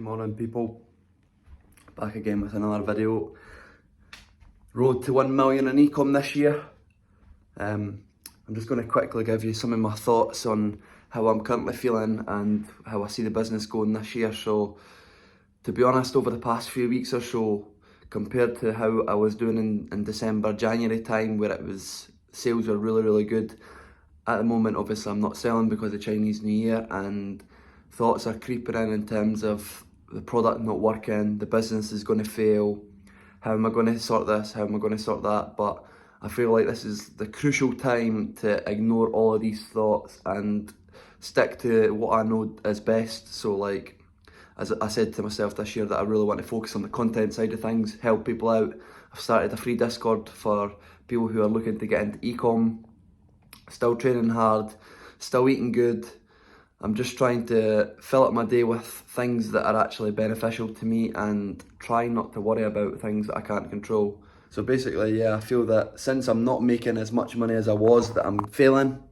Morning people, back again with another video. Road to 1 million in ecom this year. I'm just going to quickly give you some of my thoughts on how I'm currently feeling and how I see the business going this year. So to be honest, over the past few weeks or so, compared to how I was doing in December, January time, where sales were really good, at the moment obviously I'm not selling because of Chinese New Year, and thoughts are creeping in terms of the product not working, the business is going to fail, how am I going to sort this, how am I going to sort that. But I feel like this is the crucial time to ignore all of these thoughts and stick to what I know is best. So like, as I said to myself this year, that I really want to focus on the content side of things, help people out. I've started a free Discord for people who are looking to get into ecom, still training hard, still eating good. I'm just trying to fill up my day with things that are actually beneficial to me and try not to worry about things that I can't control. So basically, yeah, I feel that since I'm not making as much money as I was, that I'm failing,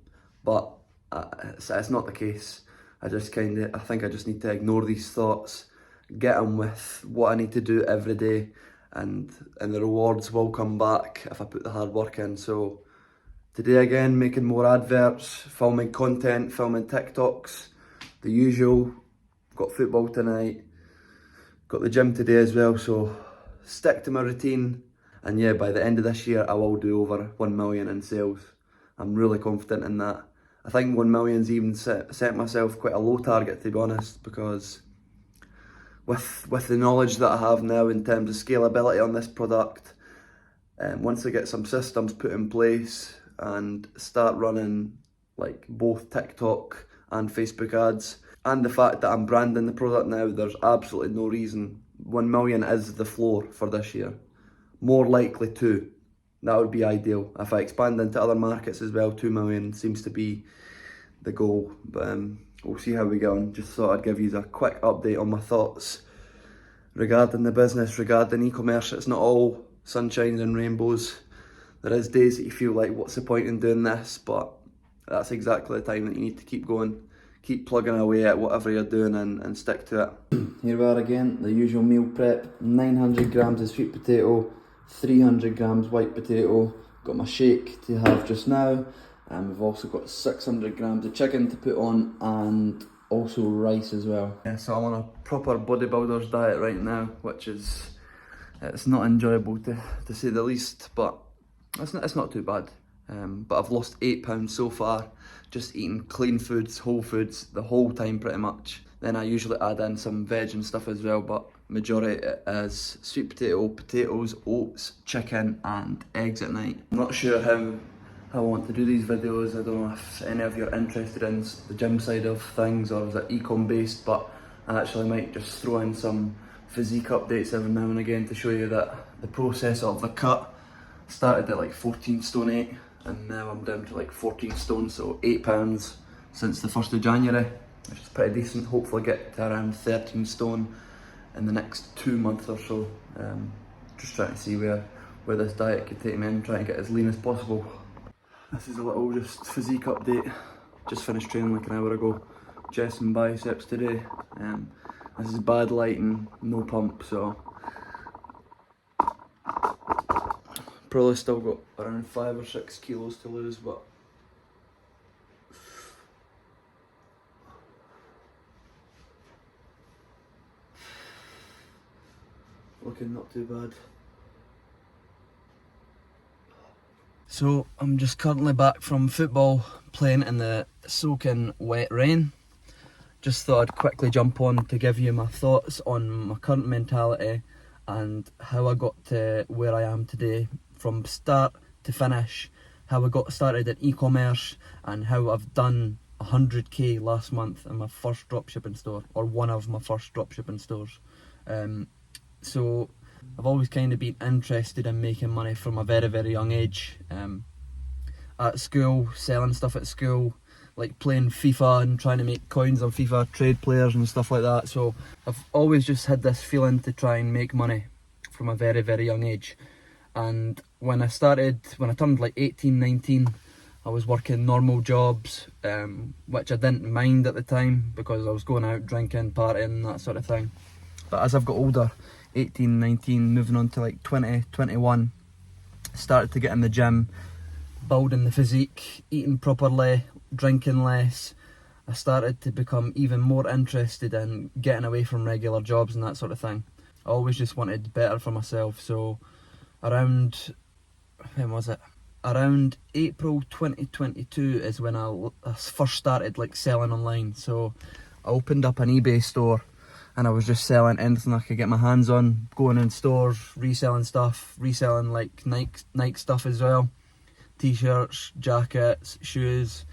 but it's not the case. I think I just need to ignore these thoughts, get on with what I need to do every day, and the rewards will come back if I put the hard work in. So today again, making more adverts, filming content, filming TikToks, the usual. Got football tonight, got the gym today as well, so stick to my routine. And yeah, by the end of this year, I will do over 1 million in sales. I'm really confident in that. I think 1 million's even set myself quite a low target, to be honest, because with the knowledge that I have now in terms of scalability on this product, once I get some systems put in place and start running like both TikTok and Facebook ads, and the fact that I'm branding the product now, there's absolutely no reason. 1 million is the floor for this year. More likely 2. That would be ideal. If I expand into other markets as well, 2 million seems to be the goal. But we'll see how we get on. Just thought I'd give you a quick update on my thoughts regarding the business, regarding e-commerce. It's not all sunshines and rainbows. There is days that you feel like, what's the point in doing this? But that's exactly the time that you need to keep going. Keep plugging away at whatever you're doing and stick to it. Here we are again, the usual meal prep. 900 grams of sweet potato, 300 grams white potato. Got my shake to have just now. And we've also got 600 grams of chicken to put on, and also rice as well. Yeah, so I'm on a proper bodybuilder's diet right now, which it's not enjoyable to say the least, but it's not too bad. But I've lost 8 pounds so far, just eating clean foods, whole foods, the whole time pretty much. Then I usually add in some veg and stuff as well, but majority is sweet potato, potatoes, oats, chicken and eggs at night. I'm not sure how I want to do these videos. I don't know if any of you are interested in the gym side of things, or is it ecom based, but I actually might just throw in some physique updates every now and again to show you that the process of the cut started at like 14 stone 8 and now I'm down to like 14 stone, so 8 pounds since the 1st of January, which is pretty decent. Hopefully get to around 13 stone in the next 2 months or so. Just trying to see where this diet could take me and trying to get as lean as possible. This is a little just physique update. Just finished training like an hour ago. Chest and biceps today. This is bad lighting, no pump, so probably still got around 5 or 6 kilos to lose, but looking not too bad. So I'm just currently back from football, playing in the soaking wet rain. Just thought I'd quickly jump on to give you my thoughts on my current mentality and how I got to where I am today, from start to finish, how I got started in e-commerce and how I've done 100k last month in my first dropshipping store, or one of my first dropshipping stores. So I've always kind of been interested in making money from a very young age. At school, selling stuff at school, like playing FIFA and trying to make coins on FIFA, trade players and stuff like that. So I've always just had this feeling to try and make money from a very young age. And when I turned like 18, 19, I was working normal jobs, which I didn't mind at the time because I was going out drinking, partying, that sort of thing. But as I've got older, 18, 19, moving on to like 20, 21, started to get in the gym, building the physique, eating properly, drinking less. I started to become even more interested in getting away from regular jobs and that sort of thing. I always just wanted better for myself, so around, when was it? Around April 2022 is when I first started like selling online. So I opened up an eBay store and I was just selling anything I could get my hands on, going in stores, reselling stuff, reselling like Nike stuff as well, t-shirts, jackets, shoes,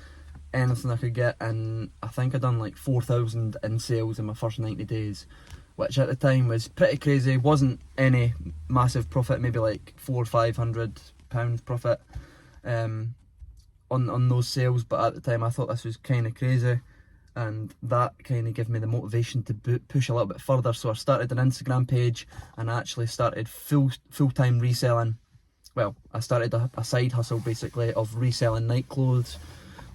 anything I could get. And I think I done like 4,000 in sales in my first 90 days, which at the time was pretty crazy. Wasn't any massive profit, maybe like £400 or £500 profit on those sales, but at the time I thought this was kind of crazy, and that kind of gave me the motivation to push a little bit further. So I started an Instagram page and I actually started full-time reselling. Well, I started a side hustle basically of reselling night clothes,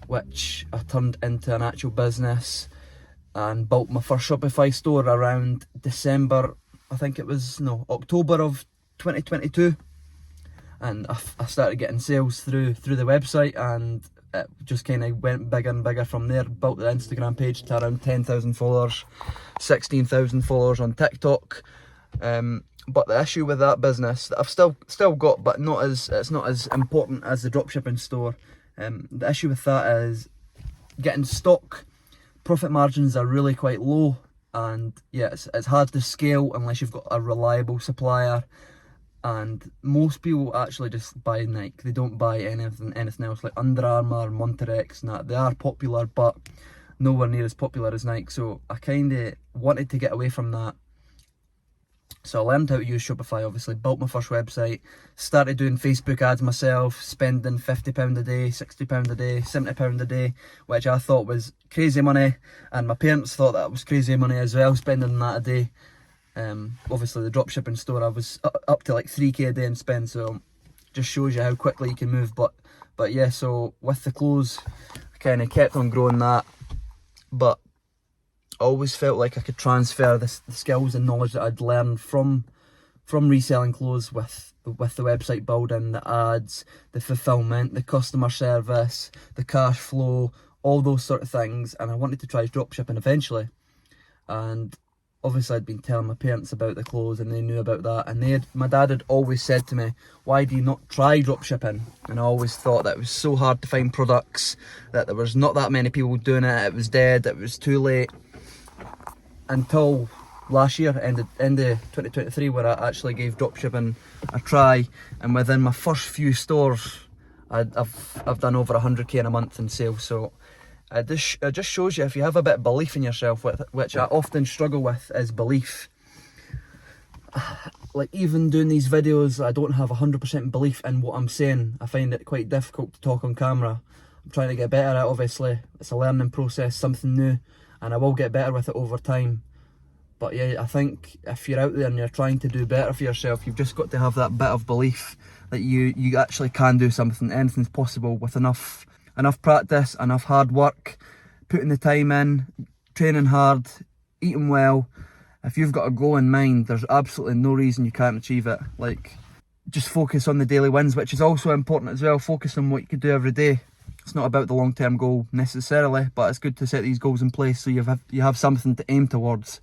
which I turned into an actual business and built my first Shopify store around October of 2022. And I started getting sales through the website, and it just kind of went bigger and bigger from there. Built the Instagram page to around 10,000 followers, 16,000 followers on TikTok. But the issue with that business that I've still got, but it's not as important as the dropshipping store. The issue with that is getting stock. Profit margins are really quite low, and yeah, it's hard to scale unless you've got a reliable supplier. And most people actually just buy Nike. They don't buy anything else like Under Armour, Monterex, and that. They are popular, but nowhere near as popular as Nike. So I kind of wanted to get away from that. So I learned how to use Shopify, obviously, built my first website, started doing Facebook ads myself, spending £50 a day, £60 a day, £70 a day, which I thought was crazy money, and my parents thought that was crazy money as well, spending that a day. Obviously the dropshipping store, I was up to like 3k a day in spend, so just shows you how quickly you can move. But yeah, so with the clothes, I kind of kept on growing that, but I always felt like I could transfer the skills and knowledge that I'd learned from reselling clothes with the website building, the ads, the fulfillment, the customer service, the cash flow, all those sort of things. And I wanted to try dropshipping eventually. And obviously I'd been telling my parents about the clothes and they knew about that, and my dad had always said to me, why do you not try dropshipping? And I always thought that it was so hard to find products, that there was not that many people doing it was dead, it was too late. Until last year, end of 2023, where I actually gave dropshipping a try, and within my first few stores I've done over 100k in a month in sales. So it just shows you, if you have a bit of belief in yourself, which I often struggle with, is belief. Like even doing these videos, I don't have 100% belief in what I'm saying. I find it quite difficult to talk on camera. I'm trying to get better at it, obviously. It's a learning process, something new, and I will get better with it over time. But yeah, I think if you're out there and you're trying to do better for yourself, you've just got to have that bit of belief that you actually can do something. Anything's possible with enough practice, enough hard work, putting the time in, training hard, eating well. If you've got a goal in mind, there's absolutely no reason you can't achieve it. Like, just focus on the daily wins, which is also important as well. Focus on what you could do every day. It's not about the long-term goal necessarily, but it's good to set these goals in place so you have something to aim towards.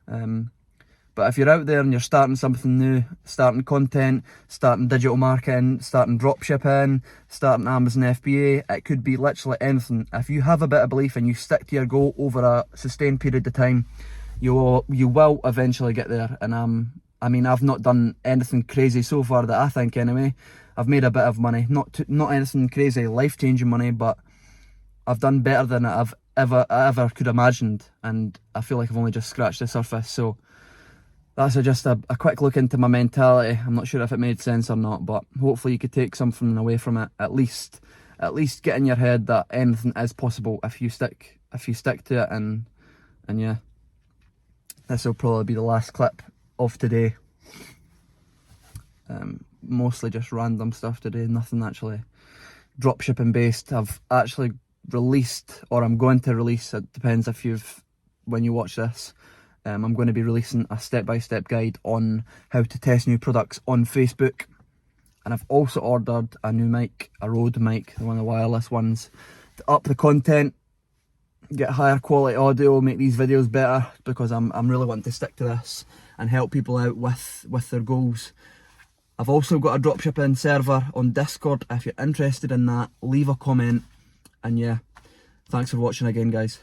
But if you're out there and you're starting something new, starting content, starting digital marketing, starting dropshipping, starting Amazon FBA, it could be literally anything. If you have a bit of belief and you stick to your goal over a sustained period of time, you will eventually get there. And I mean, I've not done anything crazy so far, that I think anyway. I've made a bit of money, not anything crazy, life-changing money, but I've done better than I've ever could imagined, and I feel like I've only just scratched the surface. So that's just a quick look into my mentality. I'm not sure if it made sense or not, but hopefully you could take something away from it. At least get in your head that anything is possible if you stick to it. And yeah, this will probably be the last clip of today. Mostly just random stuff today, nothing actually dropshipping based. I've actually released, or I'm going to release, it depends when you watch this, I'm going to be releasing a step-by-step guide on how to test new products on Facebook. And I've also ordered a new mic, a Rode mic, one of the wireless ones, to up the content, get higher quality audio, make these videos better, because I'm really wanting to stick to this and help people out with their goals. I've also got a dropshipping server on Discord. If you're interested in that, leave a comment. And yeah, thanks for watching again, guys.